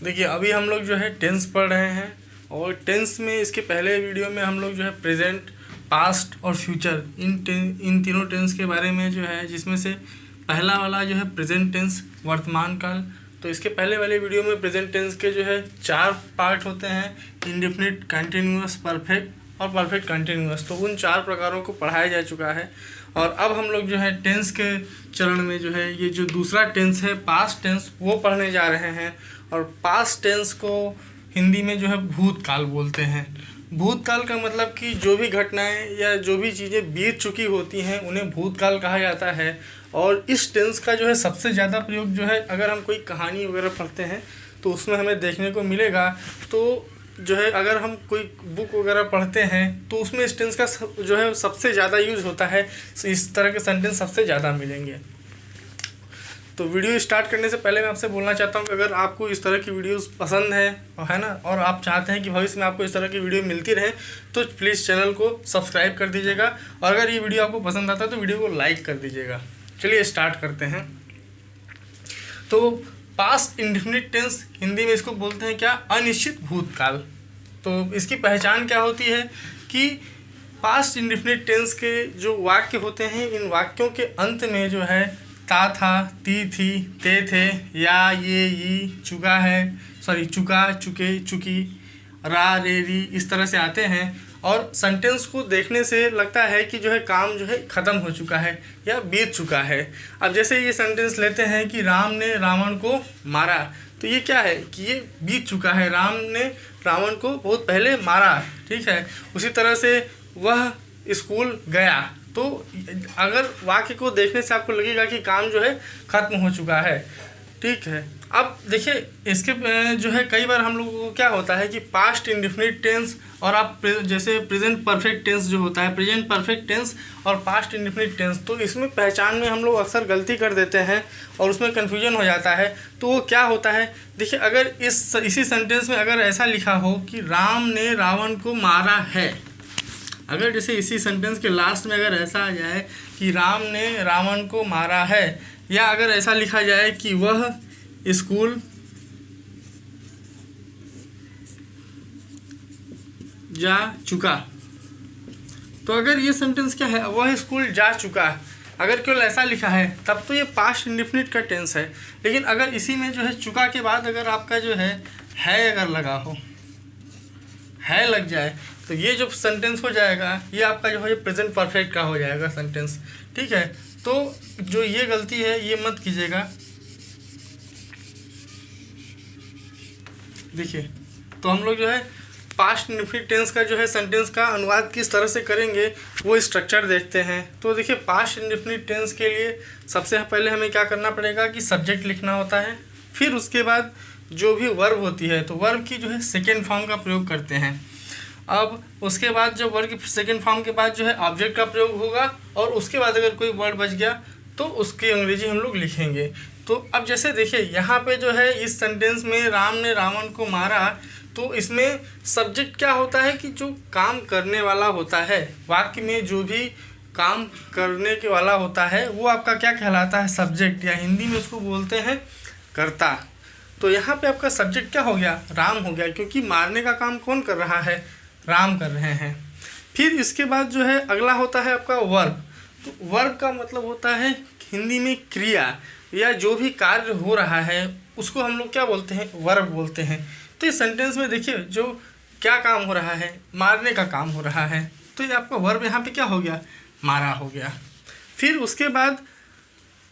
देखिए अभी हम लोग जो है टेंस पढ़ रहे हैं और टेंस में इसके पहले वीडियो में हम लोग जो है प्रेजेंट, पास्ट और फ्यूचर इन तीनों टेंस के बारे में जो है, जिसमें से पहला वाला जो है प्रेजेंट टेंस वर्तमान काल। तो इसके पहले वाले वीडियो में प्रेजेंट टेंस के जो है 4 पार्ट होते हैं, इंडेफिनिट, कंटिन्यूअस, परफेक्ट और परफेक्ट कंटिन्यूअस। तो उन 4 प्रकारों को पढ़ाया जा चुका है और अब हम लोग जो है टेंस के चरण में जो है ये जो दूसरा टेंस है पास्ट टेंस वो पढ़ने जा रहे हैं। और पास्ट टेंस को हिंदी में जो है भूतकाल बोलते हैं। भूतकाल का मतलब कि जो भी घटनाएं या जो भी चीज़ें बीत चुकी होती हैं उन्हें भूतकाल कहा जाता है। और इस टेंस का जो है सबसे ज़्यादा प्रयोग जो है अगर हम कोई कहानी वगैरह पढ़ते हैं तो उसमें हमें देखने को मिलेगा। तो जो है अगर हम कोई बुक वगैरह पढ़ते हैं तो उसमें इस टेंस का जो है सबसे ज़्यादा यूज़ होता है। इस तरह के सेंटेंस सबसे ज़्यादा मिलेंगे। तो वीडियो स्टार्ट करने से पहले मैं आपसे बोलना चाहता हूँ कि अगर आपको इस तरह की वीडियोस पसंद है ना, और आप चाहते हैं कि भविष्य में आपको इस तरह की वीडियो मिलती रहे तो प्लीज़ चैनल को सब्सक्राइब कर दीजिएगा। और अगर ये वीडियो आपको पसंद आता है तो वीडियो को लाइक कर दीजिएगा। चलिए स्टार्ट करते हैं। तो पास्ट इंडेफिनिट टेंस हिंदी में इसको बोलते हैं क्या? अनिश्चित भूतकाल। तो इसकी पहचान क्या होती है कि पास्ट इंडेफिनिट टेंस के जो वाक्य होते हैं इन वाक्यों के अंत में जो है ता था, ती थी, ते थे, या, ये, चुका है, चुका, चुके, चुकी, रा, रे, री इस तरह से आते हैं। और सेंटेंस को देखने से लगता है कि जो है काम जो है ख़त्म हो चुका है या बीत चुका है। अब जैसे ये सेंटेंस लेते हैं कि राम ने रावण को मारा, तो ये क्या है कि ये बीत चुका है, राम ने रावण को बहुत पहले मारा, ठीक है। उसी तरह से वह स्कूल गया, तो अगर वाक्य को देखने से आपको लगेगा कि काम जो है ख़त्म हो चुका है, ठीक है। अब देखिए इसके जो है कई बार हम लोगों को क्या होता है कि पास्ट इंडेफिनिट टेंस और आप जैसे प्रेजेंट परफेक्ट टेंस जो होता है, प्रेजेंट परफेक्ट टेंस और पास्ट इंडेफिनिट टेंस, तो इसमें पहचान में हम लोग अक्सर गलती कर देते हैं और उसमें कन्फ्यूजन हो जाता है। तो वो क्या होता है, देखिए अगर इसी सेंटेंस में अगर ऐसा लिखा हो कि राम ने रावण को मारा है, अगर जैसे इसी सेंटेंस के लास्ट में अगर ऐसा आ जाए कि राम ने रावण को मारा है, या अगर ऐसा लिखा जाए कि वह स्कूल जा चुका, तो अगर ये सेंटेंस क्या है, वह स्कूल जा चुका, अगर केवल ऐसा लिखा है तब तो ये पास्ट इंडेफिनिट का टेंस है। लेकिन अगर इसी में जो है चुका के बाद अगर आपका जो है अगर लगा हो, है लग जाए, तो ये जो सेंटेंस हो जाएगा ये आपका जो है प्रेजेंट परफेक्ट का हो जाएगा सेंटेंस, ठीक है। तो जो ये गलती है ये मत कीजिएगा। देखिए तो हम लोग जो है पास्ट इंडेफिनिट टेंस का जो है सेंटेंस का अनुवाद किस तरह से करेंगे वो स्ट्रक्चर देखते हैं। तो देखिए पास्ट इंडेफिनिट टेंस के लिए सबसे पहले हमें क्या करना पड़ेगा कि सब्जेक्ट लिखना होता है, फिर उसके बाद जो भी वर्ब होती है तो वर्ब की जो है सेकेंड फॉर्म का प्रयोग करते हैं। अब उसके बाद जो वर्ब की सेकेंड फॉर्म के बाद जो है ऑब्जेक्ट का प्रयोग होगा, और उसके बाद अगर कोई वर्ड बच गया तो उसकी अंग्रेजी हम लोग लिखेंगे। तो अब जैसे देखिए यहाँ पे जो है इस सेंटेंस में राम ने रावण को मारा, तो इसमें सब्जेक्ट क्या होता है कि जो काम करने वाला होता है, वाक्य में जो भी काम करने के वाला होता है वो आपका क्या कहलाता है, सब्जेक्ट, या हिंदी में उसको बोलते हैं कर्ता। तो यहाँ पे आपका सब्जेक्ट क्या हो गया, राम हो गया, क्योंकि मारने का काम कौन कर रहा है, राम कर रहे हैं। फिर इसके बाद जो है अगला होता है आपका वर्ब। तो वर्ब का मतलब होता है हिंदी में क्रिया, या जो भी कार्य हो रहा है उसको हम लोग क्या बोलते हैं, वर्ब बोलते हैं। तो इस सेंटेंस में देखिए जो क्या काम हो रहा है, मारने का काम हो रहा है, तो ये आपका वर्ब यहाँ पे क्या हो गया, मारा हो गया। फिर उसके बाद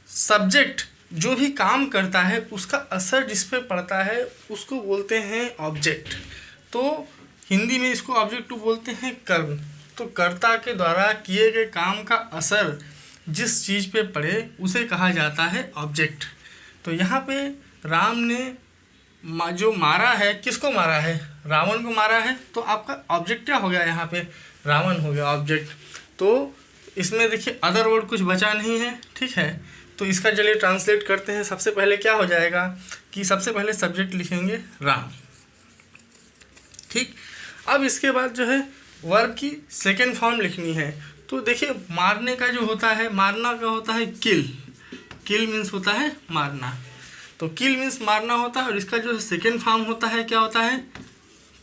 सब्जेक्ट जो भी काम करता है उसका असर जिस पे पड़ता है उसको बोलते हैं ऑब्जेक्ट। तो हिंदी में इसको ऑब्जेक्ट बोलते हैं कर्म। तो कर्ता के द्वारा किए गए काम का असर जिस चीज़ पे पड़े उसे कहा जाता है ऑब्जेक्ट। तो यहाँ पे राम ने जो मारा है, किसको मारा है, रावण को मारा है, तो आपका ऑब्जेक्ट क्या हो गया, यहाँ पे रावण हो गया ऑब्जेक्ट। तो इसमें देखिए अदर वर्ड कुछ बचा नहीं है, ठीक है। तो इसका चलिए ट्रांसलेट करते हैं। सबसे पहले क्या हो जाएगा कि सबसे पहले सब्जेक्ट लिखेंगे राम, ठीक। अब इसके बाद जो है वर्ब की सेकेंड फॉर्म लिखनी है। तो देखिए मारने का जो होता है, मारना का होता है किल, किल मीन्स होता है मारना। तो किल मीन्स मारना होता है, और इसका जो सेकेंड फॉर्म होता है क्या होता है,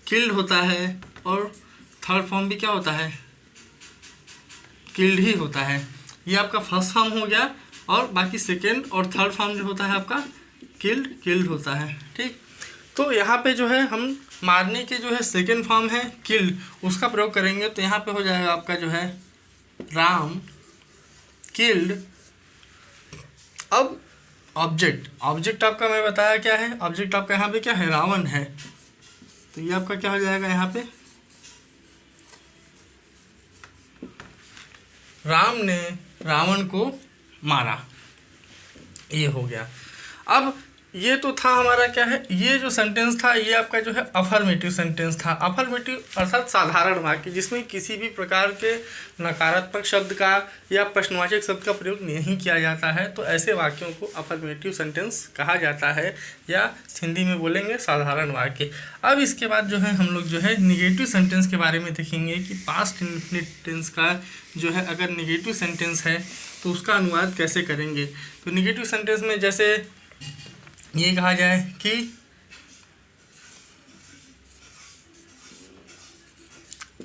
किल्ड होता है, और थर्ड फॉर्म भी क्या होता है, किल्ड ही होता है। ये आपका फर्स्ट फॉर्म हो गया, और बाकी सेकेंड और थर्ड फॉर्म जो होता है आपका किल्ड होता है। ठीक, तो यहाँ पे जो है हम मारने के जो है सेकेंड फॉर्म है किल्ड, उसका प्रयोग करेंगे। तो यहाँ पे हो जाएगा आपका जो है राम किल्ड। अब ऑब्जेक्ट आपका मैं बताया क्या है, ऑब्जेक्ट आपका यहाँ पे क्या है, रावण है। तो ये आपका क्या हो जाएगा, यहाँ पे राम ने रावण को मारा, ये हो गया। अब ये तो था हमारा क्या है, ये जो सेंटेंस था ये आपका जो है अफर्मेटिव सेंटेंस था। अफर्मेटिव अर्थात साधारण वाक्य, जिसमें किसी भी प्रकार के नकारात्मक शब्द का या प्रश्नवाचक शब्द का प्रयोग नहीं किया जाता है, तो ऐसे वाक्यों को अफर्मेटिव सेंटेंस कहा जाता है, या हिंदी में बोलेंगे साधारण वाक्य। अब इसके बाद जो है हम लोग जो है निगेटिव सेंटेंस के बारे में देखेंगे कि पास्ट इंडेफिनिट टेंस का जो है अगर निगेटिव सेंटेंस है तो उसका अनुवाद कैसे करेंगे। तो निगेटिव सेंटेंस में जैसे ये कहा जाए कि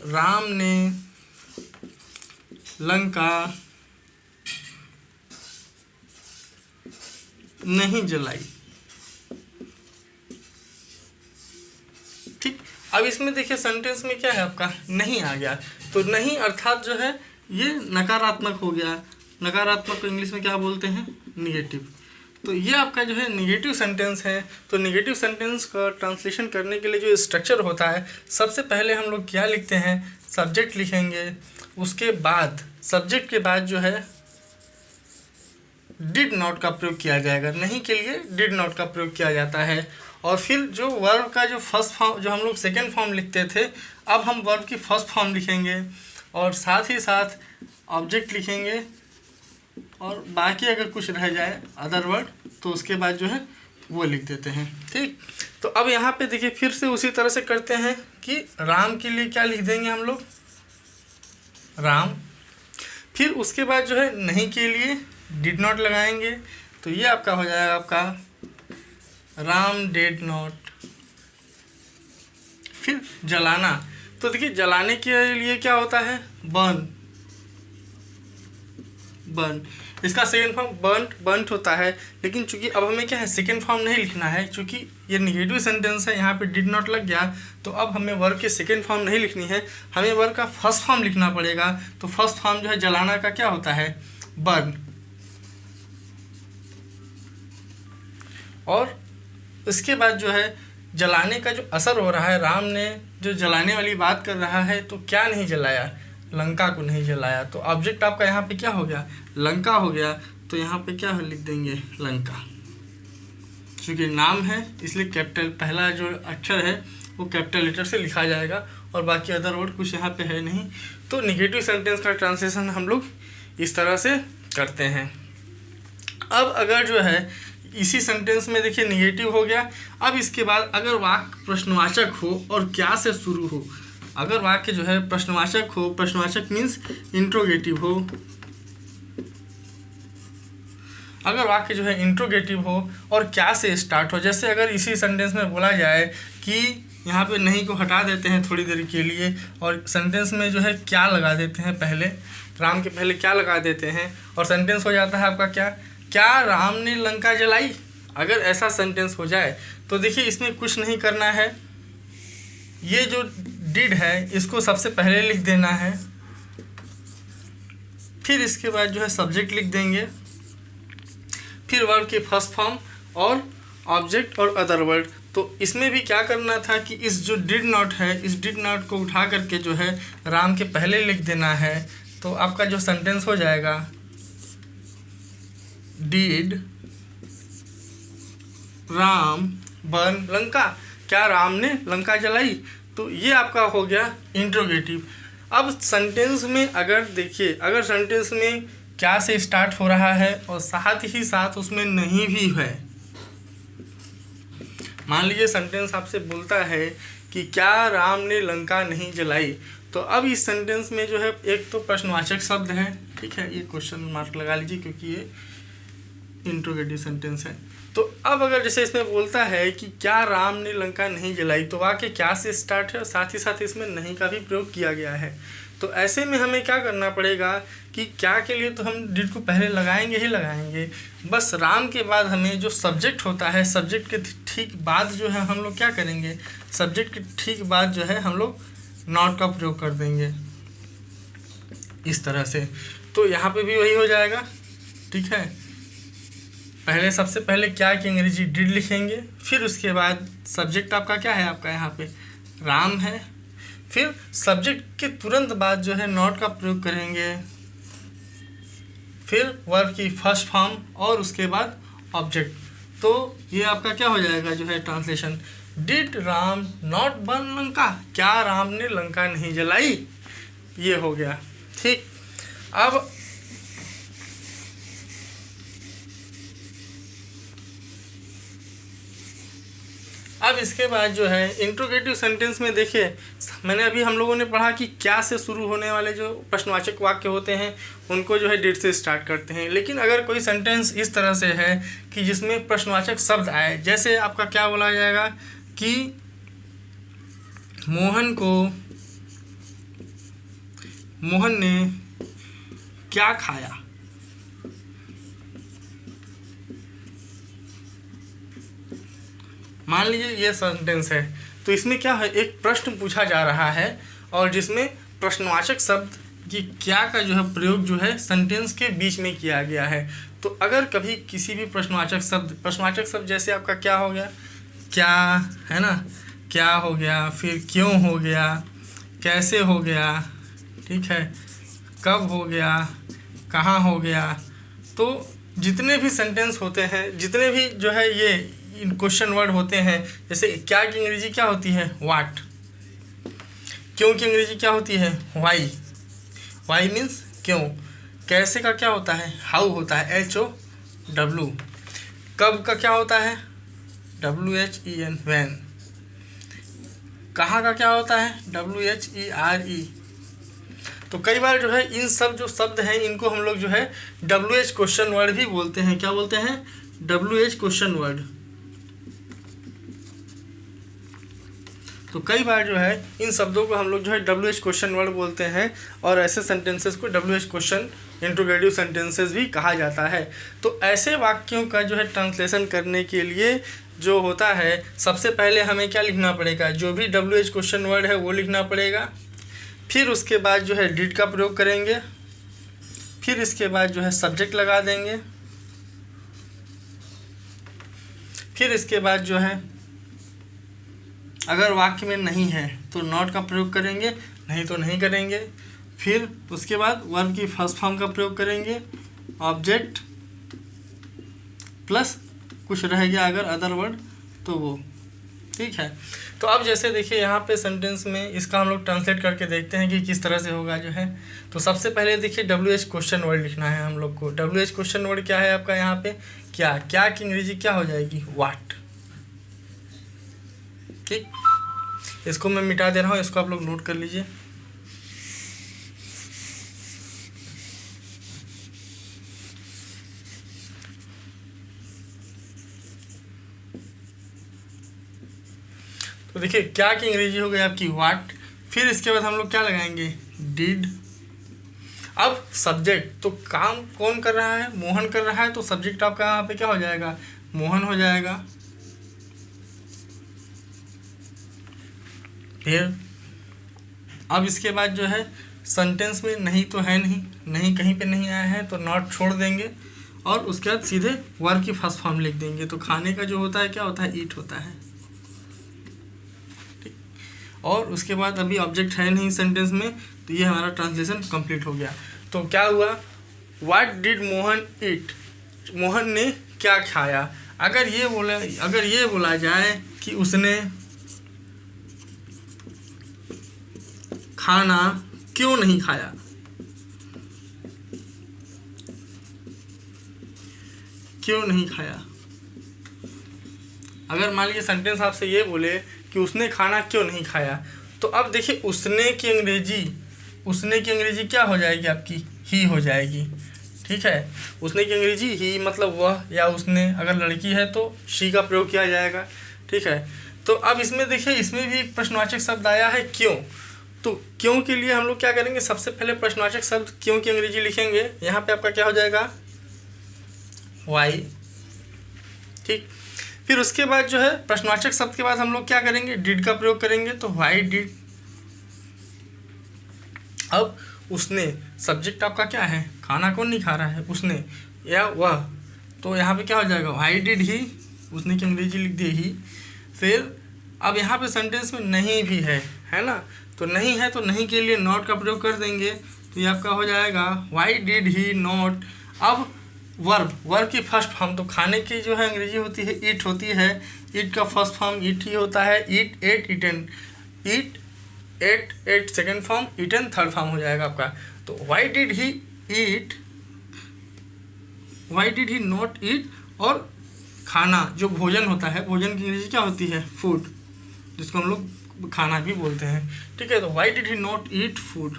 राम ने लंका नहीं जलाई। ठीक, अब इसमें देखिए सेंटेंस में क्या है आपका नहीं आ गया, तो नहीं अर्थात जो है ये नकारात्मक हो गया। नकारात्मक को इंग्लिश में क्या बोलते हैं, निगेटिव। तो ये आपका जो है निगेटिव सेंटेंस है। तो निगेटिव सेंटेंस का ट्रांसलेशन करने के लिए जो स्ट्रक्चर होता है, सबसे पहले हम लोग क्या लिखते हैं, सब्जेक्ट लिखेंगे, उसके बाद सब्जेक्ट के बाद जो है डिड नॉट का प्रयोग किया जाएगा। नहीं के लिए डिड नॉट का प्रयोग किया जाता है। और फिर जो वर्ब का जो फर्स्ट फॉर्म, जो हम लोग सेकेंड फॉर्म लिखते थे, अब हम वर्ब की फर्स्ट फॉर्म लिखेंगे, और साथ ही साथ ऑब्जेक्ट लिखेंगे, और बाकी अगर कुछ रह जाए अदर वर्ड तो उसके बाद जो है वो लिख देते हैं। ठीक, तो अब यहाँ पे देखिए फिर से उसी तरह से करते हैं कि राम के लिए क्या लिख देंगे हम लोग, राम। फिर उसके बाद जो है नहीं के लिए डिड नॉट लगाएंगे। तो ये आपका हो जाएगा आपका राम डिड नॉट। फिर जलाना, तो देखिए जलाने के लिए क्या होता है, बर्न। इसका सेकेंड फॉर्म बर्न्ट होता है, लेकिन चूंकि अब हमें क्या है सेकेंड फॉर्म नहीं लिखना है, चूंकि ये निगेटिव सेंटेंस है, यहाँ पे डिड नॉट लग गया, तो अब हमें वर्ब की सेकेंड फॉर्म नहीं लिखनी है, हमें वर्ब का फर्स्ट फॉर्म लिखना पड़ेगा। तो फर्स्ट फॉर्म जो है जलाना का क्या होता है, बर्न। और इसके बाद जो है जलाने का जो असर हो रहा है, राम ने जो जलाने वाली बात कर रहा है, तो क्या नहीं जलाया, लंका को नहीं जलाया। तो ऑब्जेक्ट आपका यहाँ पे क्या हो गया, लंका हो गया। तो यहाँ पे क्या लिख देंगे, लंका। क्योंकि नाम है इसलिए कैपिटल पहला जो अक्षर है वो कैपिटल लेटर से लिखा जाएगा, और बाकी अदर वर्ड कुछ यहाँ पे है नहीं। तो निगेटिव सेंटेंस का ट्रांसलेशन हम लोग इस तरह से करते हैं। अब अगर जो है इसी सेंटेंस में देखिए निगेटिव हो गया, अब इसके बाद अगर वाक्य प्रश्नवाचक हो और क्या से शुरू हो, अगर वाक्य जो है प्रश्नवाचक हो, प्रश्नवाचक मीन्स इंट्रोगेटिव हो, अगर वाक्य जो है इंट्रोगेटिव हो और क्या से स्टार्ट हो, जैसे अगर इसी सेंटेंस में बोला जाए कि यहाँ पे नहीं को हटा देते हैं थोड़ी देर के लिए, और सेंटेंस में जो है क्या लगा देते हैं, पहले राम के पहले क्या लगा देते हैं, और सेंटेंस हो जाता है आपका क्या राम ने लंका जलाई। अगर ऐसा सेंटेंस हो जाए तो देखिए इसमें कुछ नहीं करना है, ये जो डिड है इसको सबसे पहले लिख देना है, फिर इसके बाद जो है सब्जेक्ट लिख देंगे, फिर वर्ब की फर्स्ट फॉर्म और ऑब्जेक्ट और अदर वर्ड। तो इसमें भी क्या करना था कि इस जो डिड नॉट है, इस डिड नॉट को उठा करके जो है राम के पहले लिख देना है। तो आपका जो सेंटेंस हो जाएगा डिड राम बर्न लंका, क्या राम ने लंका जलाई। तो ये आपका हो गया इंट्रोगेटिव। अब सेंटेंस में अगर देखिए, अगर सेंटेंस में क्या से स्टार्ट हो रहा है और साथ ही साथ उसमें नहीं भी है, मान लीजिए सेंटेंस आपसे बोलता है कि क्या राम ने लंका नहीं जलाई, तो अब इस सेंटेंस में जो है एक तो प्रश्नवाचक शब्द है, ठीक है, ये क्वेश्चन मार्क लगा लीजिए क्योंकि ये इंट्रोगेटिव सेंटेंस है। तो अब अगर जैसे इसमें बोलता है कि क्या राम ने लंका नहीं जलाई, तो वाक्य क्या से स्टार्ट है और साथ ही साथ इसमें नहीं का भी प्रयोग किया गया है। तो ऐसे में हमें क्या करना पड़ेगा कि क्या के लिए तो हम डिड को पहले लगाएंगे ही लगाएंगे, बस राम के बाद हमें जो सब्जेक्ट होता है, सब्जेक्ट के ठीक बाद जो है हम लोग क्या करेंगे, सब्जेक्ट के ठीक बाद जो है हम लोग नॉट का प्रयोग कर देंगे इस तरह से। तो यहाँ पे भी वही हो जाएगा, ठीक है। पहले सबसे पहले क्या की अंग्रेजी डिड लिखेंगे, फिर उसके बाद सब्जेक्ट आपका क्या है, आपका यहाँ पे राम है, फिर सब्जेक्ट के तुरंत बाद जो है नॉट का प्रयोग करेंगे, फिर वर्ब की फर्स्ट फॉर्म और उसके बाद ऑब्जेक्ट। तो ये आपका क्या हो जाएगा जो है translation, did Ram not burn Lanka, क्या राम ने लंका नहीं जलाई, ये हो गया, ठीक। अब इसके बाद जो है इंट्रोगेटिव सेंटेंस में देखिए, मैंने अभी हम लोगों ने पढ़ा कि क्या से शुरू होने वाले जो प्रश्नवाचक वाक्य होते हैं उनको जो है डिड से स्टार्ट करते हैं। लेकिन अगर कोई सेंटेंस इस तरह से है कि जिसमें प्रश्नवाचक शब्द आए, जैसे आपका क्या बोला जाएगा कि मोहन ने क्या खाया, मान लीजिए ये सेंटेंस है, तो इसमें क्या है, एक प्रश्न पूछा जा रहा है और जिसमें प्रश्नवाचक शब्द की क्या का जो है प्रयोग जो है सेंटेंस के बीच में किया गया है। तो अगर कभी किसी भी प्रश्नवाचक शब्द जैसे आपका क्या हो गया, क्या है ना, क्या हो गया, फिर क्यों हो गया, कैसे हो गया, ठीक है, कब हो गया, कहाँ हो गया, तो जितने भी सेंटेंस होते हैं, जितने भी जो है ये क्वेश्चन वर्ड होते हैं, जैसे क्या की अंग्रेजी क्या होती है, व्हाट, क्यों की अंग्रेजी क्या होती है, वाई, वाई मीन्स क्यों, कैसे का क्या होता है, हाउ होता है, HOW, कब का क्या होता है, WHEN, व्हेन, कहाँ का क्या होता है, WHERE। तो कई बार जो है इन सब जो शब्द हैं इनको हम लोग जो है WH क्वेश्चन वर्ड भी बोलते हैं, क्या बोलते हैं, WH क्वेश्चन वर्ड। तो कई बार जो है इन शब्दों को हम लोग जो है WH क्वेश्चन वर्ड बोलते हैं और ऐसे सेंटेंसेस को WH क्वेश्चन इंट्रोगेटिव सेंटेंसेस भी कहा जाता है। तो ऐसे वाक्यों का जो है ट्रांसलेशन करने के लिए जो होता है, सबसे पहले हमें क्या लिखना पड़ेगा, जो भी WH क्वेश्चन वर्ड है वो लिखना पड़ेगा, फिर उसके बाद जो है डिड का प्रयोग करेंगे, फिर इसके बाद जो है सब्जेक्ट लगा देंगे, फिर इसके बाद जो है अगर वाक्य में नहीं है तो नॉट का प्रयोग करेंगे, नहीं तो नहीं करेंगे, फिर उसके बाद वर्ब की फर्स्ट फॉर्म का प्रयोग करेंगे, ऑब्जेक्ट प्लस कुछ रह गया अगर अदर वर्ड तो वो, ठीक है। तो अब जैसे देखिए यहाँ पे सेंटेंस में इसका हम लोग ट्रांसलेट करके देखते हैं कि किस तरह से होगा जो है। तो सबसे पहले देखिए WH क्वेश्चन वर्ड लिखना है हम लोग को। WH क्वेश्चन वर्ड क्या है आपका यहाँ पे, क्या की अंग्रेजी क्या हो जाएगी, व्हाट, ठीक। इसको मैं मिटा दे रहा हूँ, इसको आप लोग नोट कर लीजिए। तो देखिए क्या की अंग्रेजी हो गई आपकी व्हाट, फिर इसके बाद हम लोग क्या लगाएंगे, डिड। अब सब्जेक्ट, तो काम कौन कर रहा है, मोहन कर रहा है, तो सब्जेक्ट आपका यहाँ पे क्या हो जाएगा, मोहन हो जाएगा। फिर अब इसके बाद जो है सेंटेंस में नहीं तो है नहीं कहीं पे नहीं आया है तो नॉट छोड़ देंगे और उसके बाद सीधे वर्ब की फर्स्ट फॉर्म लिख देंगे। तो खाने का जो होता है क्या होता है, ईट होता है, ठीक। और उसके बाद अभी ऑब्जेक्ट है नहीं सेंटेंस में, तो ये हमारा ट्रांसलेशन कंप्लीट हो गया। तो क्या हुआ, व्हाट डिड मोहन ईट, मोहन ने क्या खाया। अगर ये बोला जाए कि उसने खाना क्यों नहीं खाया, क्यों नहीं खाया। अगर मान लीजिए सेंटेंस आपसे ये बोले कि उसने खाना क्यों नहीं खाया, तो अब देखिए उसने की अंग्रेजी क्या हो जाएगी आपकी, ही हो जाएगी, ठीक है। उसने की अंग्रेजी ही मतलब वह या उसने, अगर लड़की है तो शी का प्रयोग किया जाएगा, ठीक है। तो अब इसमें देखिए, इसमें भी एक प्रश्नवाचक शब्द आया है क्यों। तो क्यों के लिए हम लोग क्या करेंगे, सबसे पहले प्रश्नवाचक शब्द क्यों की अंग्रेजी लिखेंगे। यहाँ पे आपका क्या हो जाएगा, वाई, ठीक। फिर उसके बाद जो है प्रश्नवाचक शब्द के बाद हम लोग क्या करेंगे, डिड का प्रयोग करेंगे। तो वाई डिड, अब उसने, सब्जेक्ट आपका क्या है, खाना कौन नहीं खा रहा है, उसने या वह। तो यहाँ पे क्या हो जाएगा, वाई डिड ही, उसने की अंग्रेजी लिख दी ही। फिर अब यहाँ पे सेंटेंस में नहीं भी है ना, तो नहीं है तो नहीं के लिए नॉट का प्रयोग कर देंगे। तो ये आपका हो जाएगा वाई डिड ही नॉट। अब वर्ब की फर्स्ट फॉर्म, तो खाने की जो है अंग्रेजी होती है ईट होती है, ईट का फर्स्ट फॉर्म ईट ही होता है। Eat, ate, eaten, eat, ate second form, eaten third form हो जाएगा आपका। तो why did he eat, why did he not eat. और खाना जो भोजन होता है, भोजन की अंग्रेजी क्या होती है, फूड, जिसको हम लोग खाना भी बोलते हैं, ठीक है। तो why did he not eat food.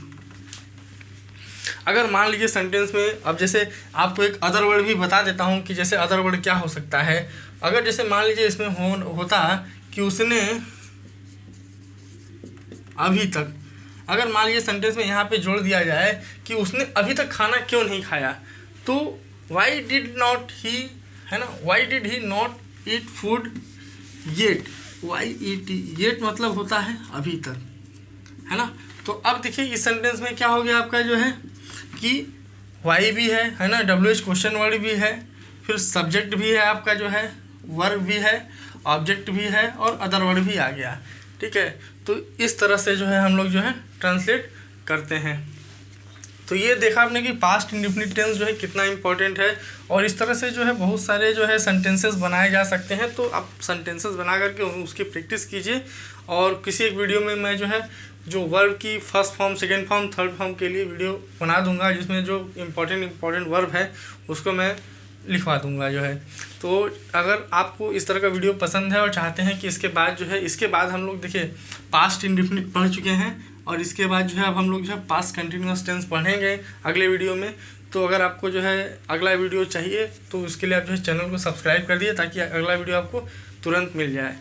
अगर मान लीजिए सेंटेंस में, अब जैसे आपको एक अदर वर्ड भी बता देता हूँ कि जैसे अदर वर्ड क्या हो सकता है। अगर जैसे मान लीजिए इसमें होता कि उसने अभी तक, अगर मान लीजिए सेंटेंस में यहाँ पे जोड़ दिया जाए कि उसने अभी तक खाना क्यों नहीं खाया, तो वाई डिड नॉट ही, है ना, why did he not eat food yet, why eat, yet मतलब होता है अभी तक, है ना। तो अब देखिए इस सेंटेंस में क्या हो गया आपका जो है कि वाई भी है ना, WH क्वेश्चन वर्ड भी है, फिर सब्जेक्ट भी है आपका जो है, वर्ब भी है, ऑब्जेक्ट भी है और अदर वर्ड भी आ गया, ठीक है। तो इस तरह से जो है हम लोग जो है ट्रांसलेट करते हैं। तो ये देखा आपने कि पास्ट इंडेफिनिट टेंस जो है कितना इंपॉर्टेंट है, और इस तरह से जो है बहुत सारे जो है सेंटेंसेस बनाए जा सकते हैं। तो आप सेंटेंसेस बना करके उसकी प्रैक्टिस कीजिए, और किसी एक वीडियो में मैं जो है जो वर्ब की first form, second form, third form के लिए वीडियो बना दूंगा, जिसमें जो इम्पॉर्टेंट वर्ब है उसको मैं लिखवा दूंगा जो है। तो अगर आपको इस तरह का वीडियो पसंद है और चाहते हैं कि इसके बाद जो है, इसके बाद हम लोग देखिए पास्ट इंडेफिनिट पढ़ चुके हैं, और इसके बाद जो है अब हम लोग जो है पास्ट कंटिन्यूअस टेंस पढ़ेंगे अगले वीडियो में। तो अगर आपको जो है अगला वीडियो चाहिए तो उसके लिए आप जो है चैनल को सब्सक्राइब कर दिए, ताकि अगला वीडियो आपको तुरंत मिल जाए।